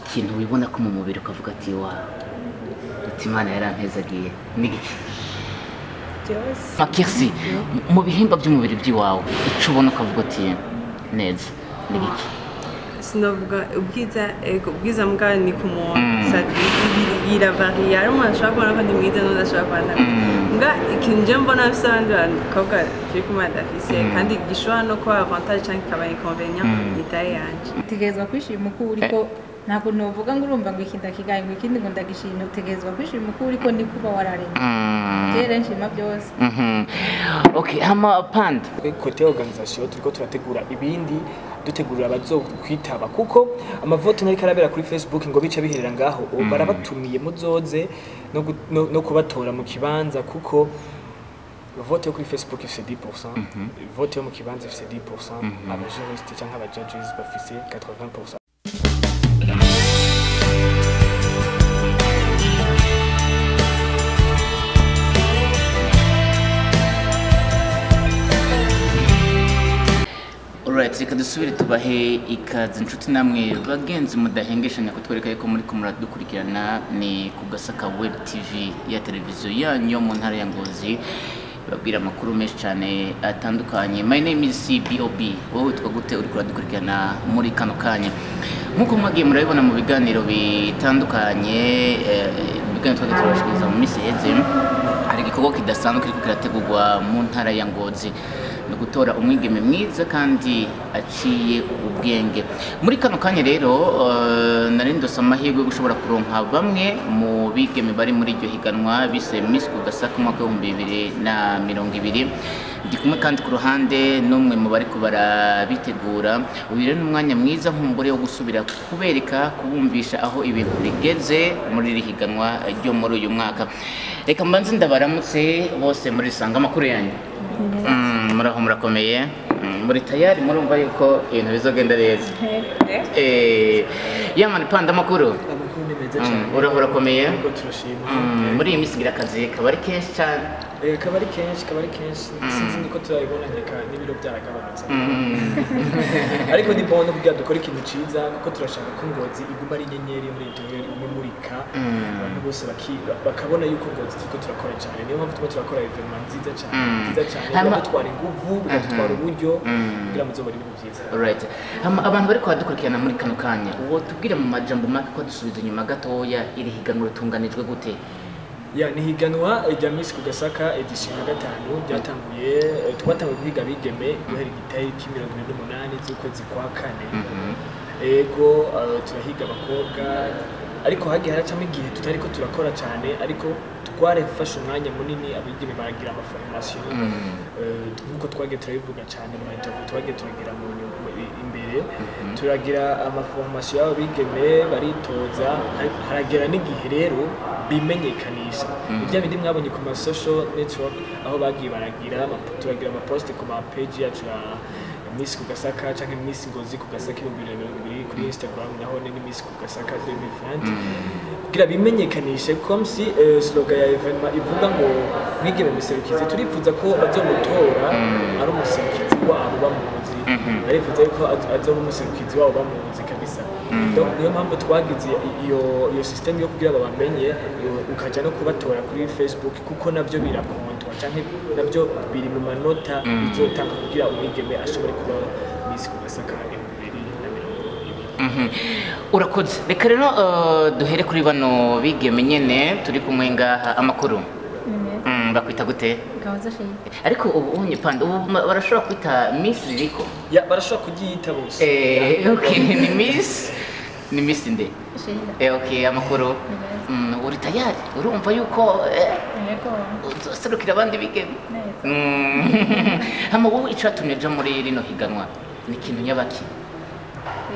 ikintu wibona ko mu mubiri ukavuga ati wa Imana yarampezagiye nigiki Makirsi mu bihimba by'umubiri by'iwawe ico ubona ukavuga ati neza nigiki sinovuga ubwiza mbwa ni ku muntu iravarie hari umuntu ashobora kubona ko ndi mwiza n'undi ashobora kubona mbwa ikintu je mbona afise abandi bakobwa turi kumwe badafise kandi gishobora no kuba avantage canke ikaba inconvénient n'itaye yanje utegerezwa kwishima uko uriko ntabwo novuga ngo urumva ngo ikinda kigaye ngo ikindi ngo ndagishima utegerezwa kwishima uko uriko ni kuba wararemye jere nshima byose okay hama pand kote organisation turiko turategura ibindi dutegurira abazokwitaba kuko amavoto nari karabera kuri Facebook ngo bica biherera ngaho barabatumiye muzoze no kubatora mu kibanza kuko vote yo kuri Facebook ifise 10%, vote yo mu kibanza ifise 10%, abajuriste canke abajudges bafise 80%. Alright, reka dusubire tubahe ikaze inshuti namwe bagenzi mudahengeshanya kutwereka yuko muri ko muradukurikirana ni Kugasaka Web TV ya televiziyo yanyu mu ntara ya Ngozi babwira amakuru menshi cyane atandukanye. My name is CBOB. Wowe twagute uri kuradukurikirana muri kano kanya. Nkuko mwagiye murabibona mu biganiro bitandukanye ibiganiro twagirashikiriza mu minsi yeze hari igikorwa kidasanzwe kiriko kirategurwa mu ntara ya Ngozi no gutora umwigeme mwiza kandi aciye ubwenge. Muri kano kanya rero narindose amahirwe gushobora kuronka bamwe mu bigeme bari muri iryo higanwa bise Miss Kugasaka umwaka wa 2020. Ndi kumwe kandi ku ruhande n'umwe mu bari barabitegura. Uyu rero n'umwanya mwiza nk'umugore wo gusubira kubereka kubumvisha aho ibintu bigeze muri iri higanwa ryo muri uyu mwaka. Reka mbanze ndabaramutse bose muri sanga makuru yanyu. Muraho murakomeye muri tayari murumva yuko ibintu bizogenda neza yamani panda makuru Ni meza cyane urahora komeye ngo turashima muri iyi minsi gira akazi kabari kenshi cyane kabari kenshi sinzi niko turabibona nyaka n'ibiro byaragabanutse ariko ni bonne kugira dukora ikintu ciza kuko turashaka ko Ngozi iguma ari inyenyeri muri itorero imurika abantu bose bakabona yuko Ngozi turiko turakora cyane niyo mpamvu turakora evenement nziza cyane dutwara inguvu dutwara uburyo kugira ngo zobari ibintu byiza. Alright, abantu bari kwadukurikirana muri kano kanya uwo tubwire mu majambo make ko dusubiza inyuma gatoya iri higanwa rutunganijwe gute? Ya ni higanwa rya Miss Kugasaka edition ya 5 ryatanguye twatanguye guhiga bigeme guhera itariki 28 z'ukwezi kwa kane. Ego turahiga abakobwa ariko hagiye haracamo igihe tutariko turakora cyane ariko twarefashe umwanya munini abigeme baragira amaformation nkuko twagiye turabivuga cyane mu interview twagiye turagira mu imbere turagira amaformation y'abigeme baritoza haragera n'igihe rero bimenyekanisha ibyo bindi mwabonye ku ma social network aho bagiye baragira turagira ama post ku ma page yacu ya Miss Kugasaka canke Miss Ngozi Kugasaka 2020 kuri Instagram naho ni Miss Kugasaka 2020 kugira bimenyekanishe comme si slogan ya evenement ivuga ngo mwigeme muserukizi turifuza ko bazomutora ari umuserukizi wabo bamuzi arifuza ko azoba umuserukizi wabo bamuzi kabisa. Donc niyo mpamvu twagize iyo system yo kugira babamenye ukaja no kubatora kuri Facebook kuko navyo birakontwa canke navyo biri mu manota bizotanga kugira umwigeme ashobore kuba Miss Kugasaka 2020. Urakoze. Reka rero duhere kuri bano bigeme nyene turi kumwe ngaha amakuru. Bakwita gute? Kawaza sheyi. Ariko ubunye panda barashobora kwita Miss Ririko? Ya barashobora kugiyita bose. Okay ni Miss nde? Sheyi. Okay amakuru. Uri tayari urumva yuko uzoserukira abandi bigeme? Hama wowe icatumye ja muri rino higanwa ni ikintu nyabaki?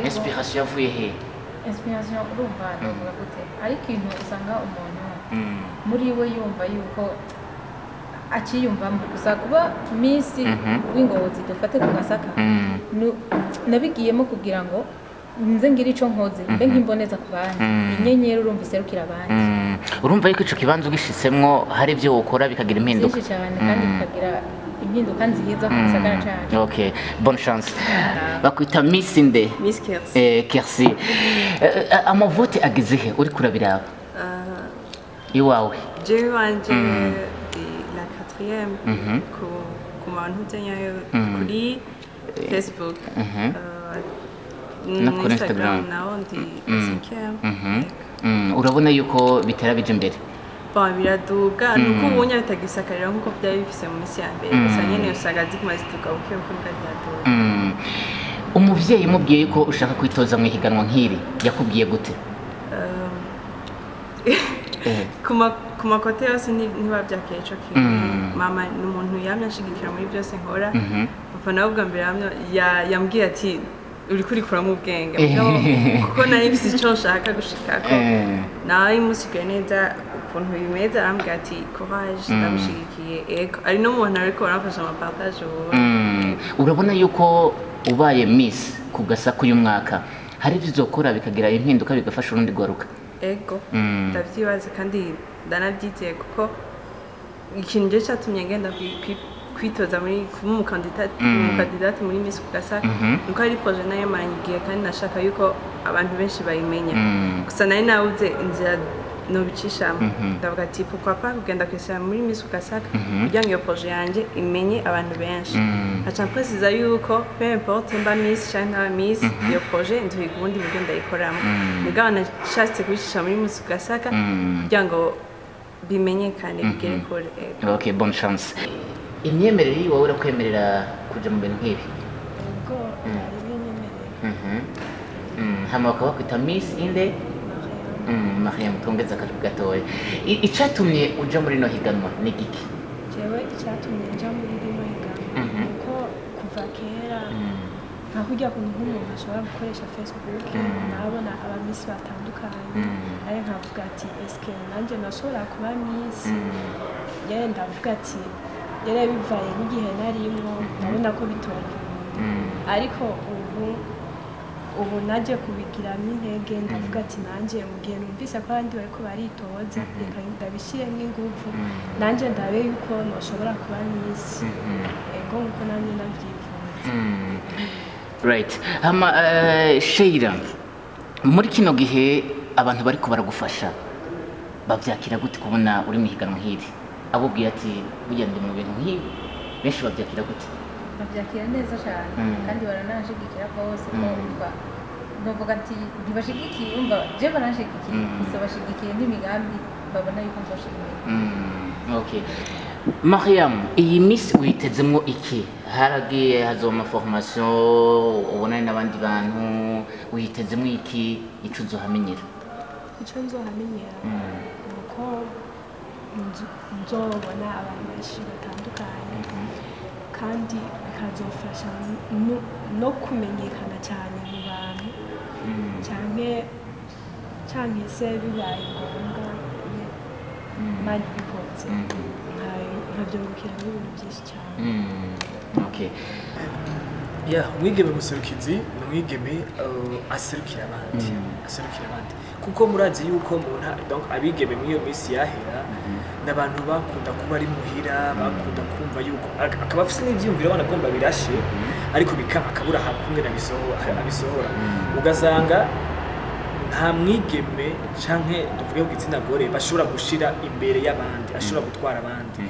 Inspiration yavuye he? Inspiration urumva ndavuga gute ariko ikintu usanga umuntu muri we yumva yuko aciyumvamo gusa kuba Miss w'Ingozi dufate Kugasaka nabigiyemo kugira ngo nze ngira ico nkoze mbe nkimboneza ku bandi inyenyeri urumva iserukira abandi. Urumva yuko ico kibanza ugishisemwo hari ibyo ukora bikagira impinduka cyane kandi bikagira impinduka nziza ku gisagara cyacu. Okay, bonne chance. Bakwita Miss Inde. Miss Kersi. Kersi. Amavuti agezehe uri kurabiraba? Iwawe. Jewe wanje la 4e ku bantu tenyayo kuri Facebook. No kuri Instagram. Naho ndi 5e. Urabona yuko bitera bije imbere? Bon, biraduga nuko ubunya bitagisakarira nkuko byari bifise mu minsi ya mbere gusa nyene usanga zikumaze tuga ukiye uko biraduga. Umuvyeyi mubwiye yuko ushaka kwitoza mwihiganwa nk'iri yakubwiye gute? Kuma kote yose ntibavyakeye ico kintu. Mama ni umuntu yamye ashigikira muri byose nkora. Papa nawe ubwa mbere yambwiye ati uri kurikuramo ubwenge kuko nari mfise ico nshaka gushikako. Nawe musigaye neza ukuntu bimeze arambwira ati courage ndabushigikiye ego ari no muntu ariko arafasha amapartage ubu. Urabona yuko ubaye Miss Kugasaka uyu mwaka hari bizokora bikagira impinduka bigafasha urundi gwaruka? Ego ndavyibaza kandi ndanavyizeye kuko ikintu je catumye ngenda kwitoza muri kuba umukandidate muri Miss Kugasaka nuko ari projet nayo maranyigiye kandi nashaka yuko abantu benshi bayimenya gusa nari nawuze inzira nobicishamo ndavuga ati pourquoi pas kugenda kwesera muri Miss Kugasaka kugira ngo iyo projet yanje imenye abantu benshi aca mpasiza yuko peu importe mba Miss cyangwa ntaba Miss iyo projet nzohiga ubundi buryo ndayikoramo mugabo nashatse kubicisha muri Miss Kugasaka kugira ngo bimenyekane bigere kure. Okay, bonne chance. Imyemerere yiwawe urakwemerera kuja mu bintu nk'ibi? Ubwo ari binyemerere. Hama bakaba bakwita Miss Inde? Mariam, tongeza akajwi gatoya. Icatumye uja muri no higanwa ni giki? Jewe icatumye nja muri rino higanwa kuko kuva kera nka kurya kuntu nk'umuntu ashobora gukoresha Facebook nabona aba Miss batandukanye ari nkavuga ati eske nanje nashobora kuba Miss yenda ndavuga ati yari bivaye n'igihe narimwo ndabona ko bitora ariko ubu naje kubigiramo intege ndavuga ati nanje mu gihe numvise ko abandi bariko baritoza reka ndabishiremo ingufu nanje ndabe yuko noshobora kuba Miss ego nkuko nanje ndavyifuza. Right. Hama Sheila, muri kino gihe abantu bariko baragufasha bavyakira gute kubona uri mu higanwa nk'iri? Abubwiye ati burya ndi mu bintu nk'ibi benshi bavyakira gute? Bavyakira neza cyane kandi baranashigikira bose ko umva ndavuga ati ntibashigikiye umva je baranashigikiye gusa bashigikiye n'imigambi babona yuko nzoshimira. Okay. Mariam, iyi Miss uyitezemwo iki? Haragiye hazoma formation ubona n'abandi bantu uyitezemwo iki ico uzohamenyera? Ico nzohamenyera nuko nzobona abantu benshi batandukanye kandi bikazofasha no kumenyekana cyane mu bantu canke se bibaye ngombwa mani bikotse nkabyungukira n'ibintu byinshi cyane. Okay. Umwigeme muserukizi ni umwigeme aserukira abandi kuko murazi yuko donc abigeme muri iyo minsi yahera n'abantu bakunda kuba ari muhira bakunda kumva yuko akaba afite n'ivyumviro banagomba birashe ariko bikanga akabura hakumwe abisohora ugasanga nta mwigeme canke tuvuge ko igitsina gore bashobora gushira imbere y'abandi ashobora gutwara abandi.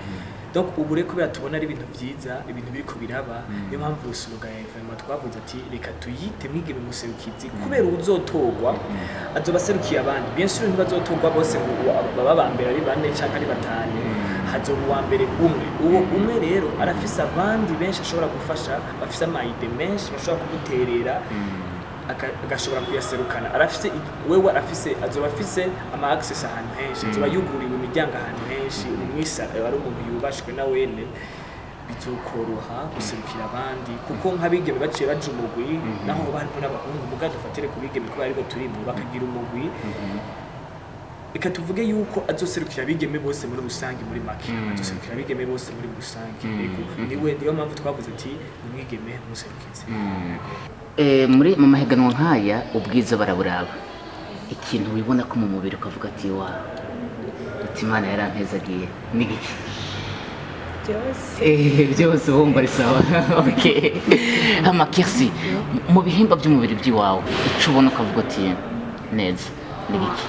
Donc ubu reko biratubona ari ibintu vyiza ibintu biriko biraba niyo mpamvu usuruga vraiment twavuze ati reka tuyite mwigeme muserukizi kubera uzotogwa azobaserukiye abandi bien sûr ntibazotogwa bose ngo baba bambere ari bane canke ari batane hazoba uwa mbere uwo umwe rero arafise abandi benshi ashobora gufasha bafise amayide menshi bashobora kumuterera agashobora kuyaserukana arafise wewe arafise azoba afise ama access ahantu henshi azoba yuguriwe imiryango ahantu henshi umwisa ari umuntu yubashwe na wene bizokoroha guserukira abandi kuko nk'abigeme baciye baje umugwi naho barimo n'abahungu muga dufatire ku bigeme ko aribo turimo bakagira umugwi reka tuvuge yuko azoserukira abigeme bose muri rusange muri make azoserukira abigeme bose muri rusange niyo mpamvu twavuze ati umwigeme muserukizi. Muri mu mahiganwa nkaya ubwiza baraburaba ikintu wibona ko mu mubiri ukavuga ati wa Imana yarampezagiye ni giki? byose wumva ari sawa. Okay. Hama Kirsi, mu bihimba by'umubiri by'iwawe ico ubona ukavuga ati neza ni biki?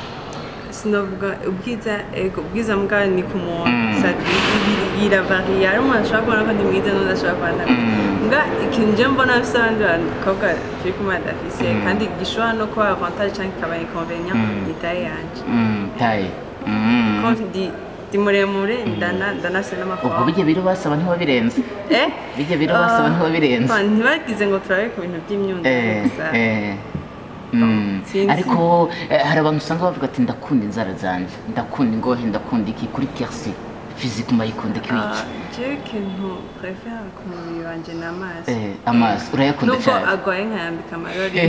Sinovuga ubwiza mbwa ni ku muntu iravaria ari umuntu ashobora kubona ko ndi mwiza n'undi ashobora kubona mbwa ikintu nje mbona afise abandi bakobwa turi kumwe badafise kandi gishobora no kuba avantage cyangwa ikaba inconvénient ni taille yanje. Taille. Ko ndi muremure ndanafise n'amafaranga. Ubwo bijye biro basaba ntiho birenze. Bijye biro basaba ntiho birenze. Ntibagize ngo turabe ku bintu by'imyundo gusa. Ariko hari abantu usanga bavuga ati ndakunda inzara zanje, ndakunda ingohe, ndakunda iki kuri Kirsi physique mayikunda kwiki. Je kintu préfère ku mubiri wanje n'amaso. Amaso urayakunda cyane. Nuko agwaye nkayambika amarori.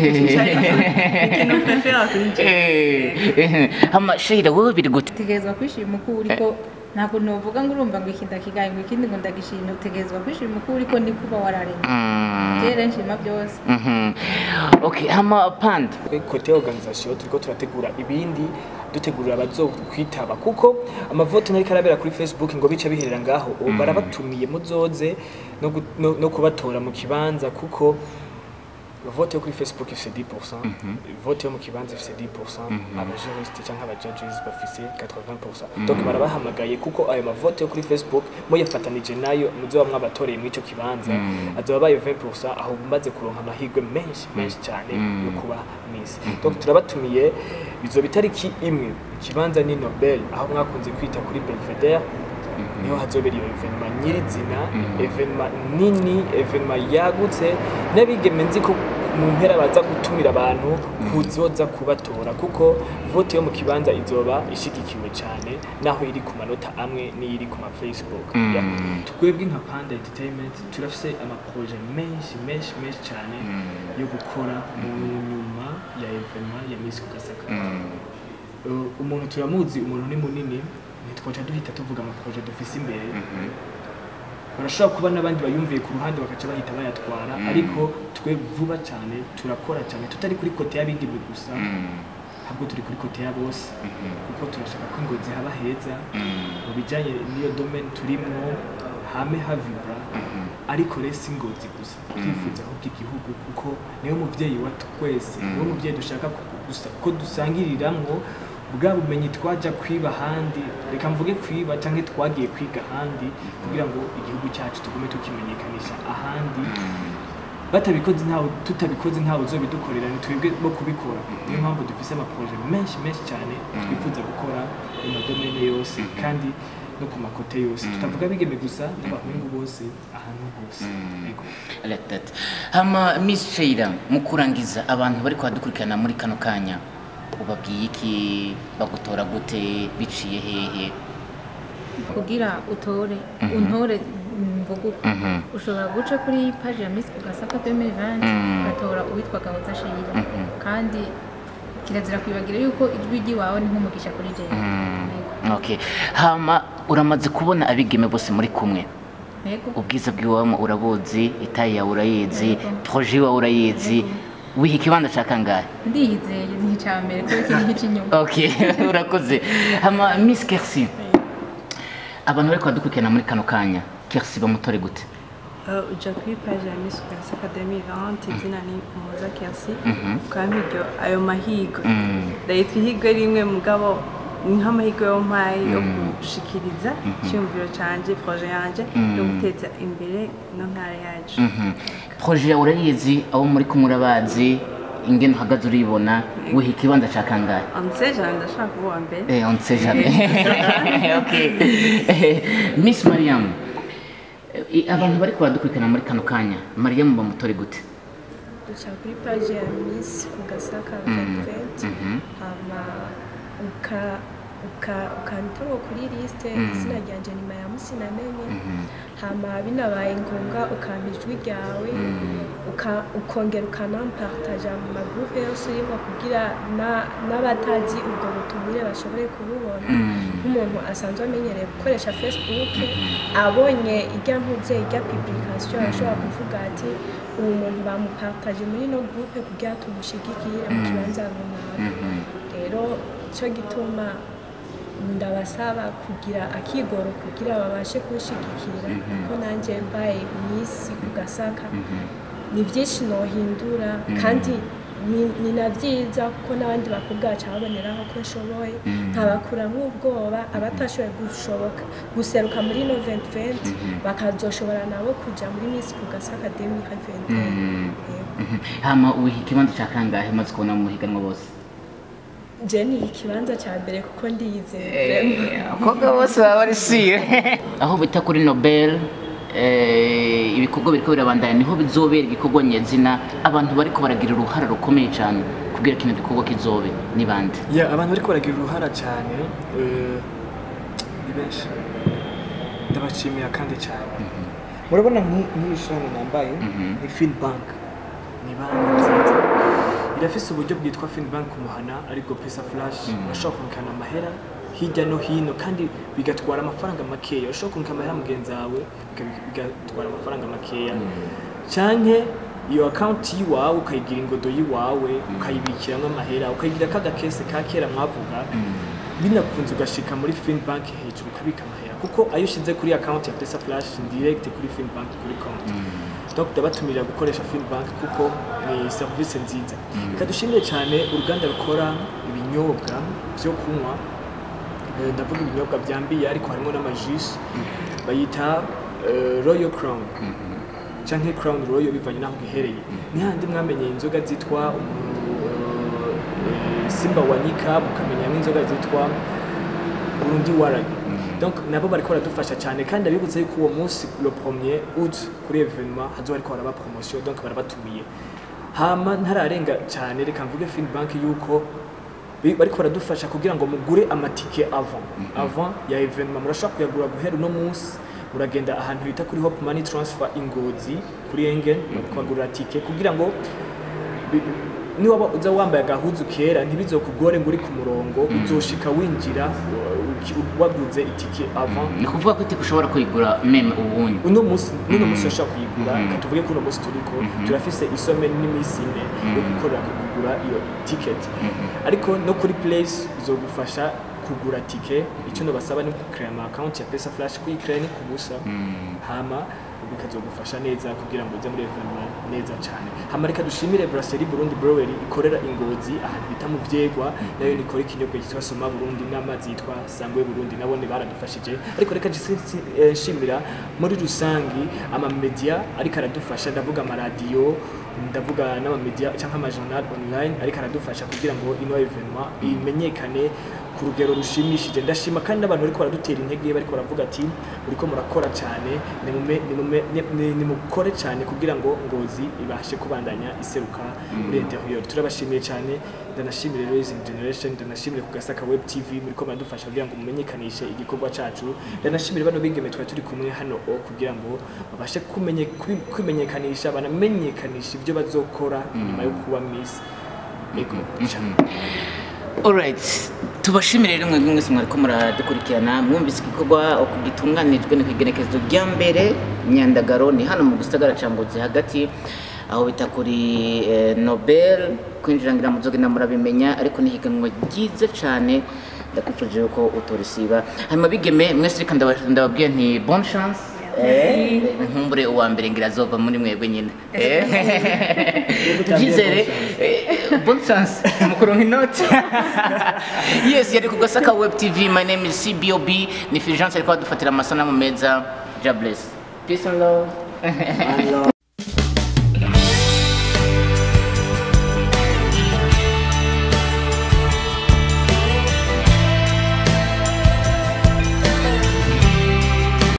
Kintu préfère kuri je. Hama Sheila wowe biri gute? Tegezwa kwishima uko uriko ntabwo novuga ngo urumva ngo ikinda kigaye ngo ikindi ngo ndagishima utegezwa kwishima uko uriko ni kuba wararema. Jere nshima byose. Okay, hama Pand. Kote organisation turiko turategura ibindi dutegurira abazokwitaba kuko amavote ntari karabera kuri Facebook ngo bice biherera ngaho barabatumiye muzoze no kubatora mu kibanza kuko vote yo kuri Facebook ifise 10%, vote yo mu kibanza ifise 10%, abajuriste cyangwa abajudges bafise 80%. Donc barabahamagaye kuko ayo mavote yo kuri Facebook mo yafatanije nayo muzo bamwe abatoreye mu ico kibanza azoba bayo 20% aho bumaze kuronka amahirwe menshi cyane yo kuba Miss. Donc turabatumiye bizoba itariki imwe kibanza ni Nobel aho mwakunze kwita kuri Belvedere niho hazobera iyo evenement nyirizina, evenement nini, evenement yagutse n'abigeme nzi ko mu mpera baza gutumira abantu kuzoza kubatora kuko vote yo mu kibanza izoba ishigikiwe cyane naho iri ku manota amwe n'iri ku ma Facebook. Twebwe nka Panda Entertainment turafise ama projet menshi cyane yo gukora mu nyuma ya evenement ya Miss Kugasaka. Umuntu turamuzi, umuntu ni munini, ntitwaca duhita tuvuga ama projet dufise imbere. Barashobora kuba n'abandi bayumviye ku ruhande bakaca bahita bayatwara ariko twe vuba cyane turakora cyane tutari kuri kote y'abigeme gusa ahubwo turi kuri kote ya bose kuko turashaka ko Ngozi haba heza mu bijanye n'iyo domaine turimo hame havibra ariko resi Ngozi gusa twifuza ko igihugu kuko niyo muvyeyi wa twese niyo muvyeyi dushaka ko dusangiriramwo bwa bumenyi twaja kwiba handi reka mvuge kwiba canke twagiye kwiga handi kugira ngo igihugu cyacu tugume tukimenyekanisha ahandi batabikoze ntawe tutabikoze ntawe uzobidukorera ni twebwe bo kubikora niyo mpamvu dufise ama projet menshi cyane twifuza gukora mu madomene yose kandi no ku makote yose tutavuga bigeme gusa n'abahungu bose ahantu hose. Hama Miss Sheila mukurangiza abantu bari kwadukurikirana muri kano kanya ubabwiye iki, bagutora gute, biciye hehe? Kugira utore untore mvugo ushobora guca kuri page ya Miss Kugasaka 2020 batora uwitwa Gahoza Sheila kandi kirazira kwibagira yuko ijwi ryiwawe ni nk'umugisha kuri je. Okay, hama uramaze kubona abigeme bose muri kumwe? Ubwiza bw'iwawe urabuzi, itaye yawe urayizi, projet wawe urayizi, wiha ikibanza caka ngahe? Ndizeye ni icambere ko iki ni ikinyuma. Okay, urakoze. Hama Miss Kirsi, abantu bari kwadukurikirana muri kano kanya, Kirsi bamutore gute? Uja kuri page ya Miss Kugasaka 2020 izina ni Muhoza Kirsi kandi ayo mahigo ndayitwa ihigwe rimwe mugabo nk'amahirwe yo mpaye yo gushikiriza cyumviro canje projet yanje yo guteza imbere no ntara yacu. Projet yawe urayizi, abo muri kumurabazi ingene uhagaze uribona, wiha ikibanza ca kangahe? On sait jamais, ndashaka kuba mbere. On sait jamais. Okay. Miss Mariam, abantu bari kwadukurikirana muri kano kanya, Mariam bamutore gute? Duca kuri page ya Miss Kugasaka 2020 hama ukantora kuri liste izina ryanje ni Mariam sinamenye hama binabaye ngombwa ukampa ijwi ryawe ukongera ukanampartaja mu magroupe yose urimo kugira n'abatazi ubwo butumire bashobore kububona nk'umuntu asanzwe amenyereye gukoresha Facebook abonye irya mpuze irya publication ashobora kuvuga ati uwo muntu bamupartaje muri no groupe kugira tumushigikire mu kibanza runaka. Rero cyo gituma ndabasaba kugira akigoro kugira babashe kushigikira kuko nanje mbaye Miss Kugasaka ni byinshi nohindura kandi ni navyiza kuko n'abandi bakobwa baboneraho ko nshoboye nkabakura nk'ubwoba abatashoboye gushoboka guseruka muri no 2020 bakazoshobora nabo kuja muri Miss Kugasaka 2021. Hama ikibanza cya kangahe maze kubona mu higanwa bose? Jenny ikibanza cya mbere kuko ndiyize abakobwa bose baba bari siye aho bita kuri Nobel ibikorwa biriko birabandanya niho bizobera igikorwa nyezina abantu bariko baragira uruhara rukomeye cyane kugira kino gikorwa kizobe ni bande? Abantu bariko baragira uruhara cyane ni benshi ndabashimira kandi cyane. Murabona nk'ishano nambaye ni Finbank, ni banki nziza irafise uburyo bwitwa Finbank kumuhana ariko pesa flash bashobora kumukana amahera hirya no hino kandi bigatwara amafaranga makeya. Ushobora kumukana amahera mugenzi wawe bigatwara amafaranga makeya canke iyo account yiwawe ukayigira ingodo yiwawe ukayibikiramo amahera ukayigira kaga kese ka kera mwavuga binakunze ugashika muri Finbank hejuru ukabika amahera kuko ayo ushize kuri account ya pesa flash direct kuri Finbank kuri konti. Donc ndabatumira gukoresha Finbank kuko ni service nziza. Ikadushimire cyane uruganda rukora ibinyobwa byo kunywa, ndavuga ibinyobwa byambiye ariko harimo n'amajus bayita Royal Crown canke Crown Royal bivanye naho gihereye. Ni handi mwamenye inzoga zitwa Simba Wanika, mukamenya n'inzoga zitwa Burundi Waragi. Donc nabo bariko baradufasha cyane kandi abibutse yuko uwo munsi le 1er août kuri evenement hazo bariko baraba promotion donc barabatumiye. Hama ntararenga cyane reka mvuge Finbank yuko bariko baradufasha kugira ngo mugure amatike avant ya evenement. Murashaka kuyagura guhera no munsi muragenda ahantu hita kuri Hope Money Transfer Ingozi kuri Engen bakagura tike kugira ngo ni waba uza wambaye agahuzu kera ntibizokugore ngo uri ku murongo uzoshika winjira waguze itike avant. Ni kuvuga ko itike ushobora kuyigura meme ubundi uno munsi ushaka kuyigura katuvuge ko uno munsi turiko turafise isome n'imisi ine yo gukorera kugura iyo ticket ariko no kuri place bizogufasha kugura tike. Icyo no basaba ni create ama account ya pesa flash kuyikrea ni kubusa hama bikazogufasha neza kugira ngo uze muri evenement neza cyane. Hama reka dushimire Brasserie Burundi Brewery ikorera Ingozi ahantu bita mu Vyegwa nayo nikora ikinyobwa cyitwa Soma Burundi n'amazi yitwa Sangwe Burundi nabone baradufashije. Ariko reka nshimira muri rusangi ama media ariko aradufasha ndavuga ama radio ndavuga n'ama media cyangwa ama journal online ariko aradufasha kugira ngo ino evenement imenyekane ku rugero rushimishije. Ndashima kandi n'abantu bariko baradutera intege bariko baravuga ati uriko murakora cyane ni mukore cyane kugira ngo Ngozi ibashe kubandanya iseruka muri interior. Turabashimiye cyane ndanashimire Rising Generation ndanashimire Kugasaka Web TV muriko badufasha kugira ngo mumenyekanishe igikorwa cacu. Ndanashimire bano bigeme turi kumwe hano kugira ngo babashe kumenyekanisha banamenyekanisha ibyo bazokora nyuma yo kuba Miss. Alright, tubashimire rero mwe mwese mwariko muradukurikirana mwumvise igikorwa okugitunganijwe no kwigenekezo rya mbere Myandagaro ni hano mu gisagara ca Ngozi hagati aho bita kuri Nobel kwinjirangira muzoge na murabimenya ariko ni higanwa ryiza cyane ndakufuje ko utorisiba. Hanyuma bigeme mwese reka ndababwiye nti bonne chance. Nkumbure uwa mbere ngira azova muri mwebwe nyine byizere bonne chance mukuronka inoti. Yes, yari Kugasaka Web TV. My name is CBOB. Ni Fulgence ariko adufatira amasanamu meza. God bless. Peace and love.